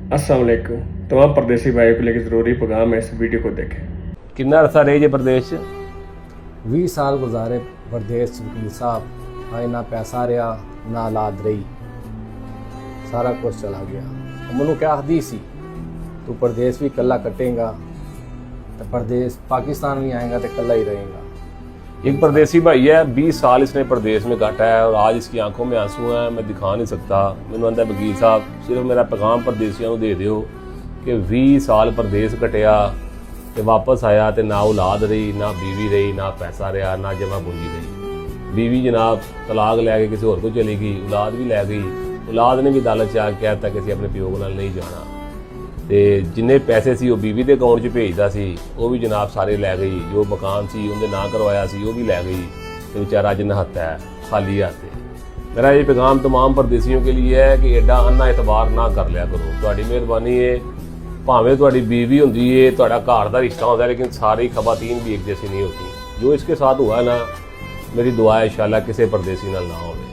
अस्सलाम वालेकुम। तमाम परदेसी भाइयों के लिए ज़रूरी पैगाम है, इस वीडियो को देखें। कितना अरसा रहे जे प्रदेश 20 साल गुजारे परदेस च वकील साहब। अज ना पैसा रहा ना औलाद रही, सारा कुछ चला गया। मैनू क्या आखदी सी तू परदेस भी कला कटेगा तो परदेस पाकिस्तान भी आएगा तो कला ही रहेगा। एक परदेसी भाई है, 20 साल इसने प्रदेश में काटा है और आज इसकी आंखों में आंसू हैं। मैं दिखा नहीं सकता। मैंने आंदा वकील साहब सिर्फ मेरा पैगाम परदेसियों को दे दियो कि 20 साल प्रदेश कटिया तो वापस आया तो ना औलाद रही, ना बीवी रही, ना पैसा रहा, ना जमा पूंजी रही। बीवी जनाब तलाक लैके किसी होर को चली गई, औलाद भी लै गई। औलाद ने भी लालच आ कहता कि अपने प्यो नाल नहीं जाना, तो जिन्ने पैसे सी बीवी के अकाउंट च भेजदा सी वो भी जनाब सारे लै गई। जो मकान सी उनके ना करवाया सी वो भी लै गई, तो बेचारा अज नहत्ता है खाली हाथ। मेरा ये पैगाम तमाम परदेसियों के लिए है कि एडा अन्ना एतबार ना कर लिया करो। तुहाडी मेहरबानी है, भावें तुहाडी बीवी होंदी है, तुहाडा घर का रिश्ता होता है, लेकिन सारी खवातीन भी एक जैसी नहीं होती। जो इसके साथ हुआ ना, मेरी दुआ है इंशाल्लाह किसी परदेसी नाल ना होवे।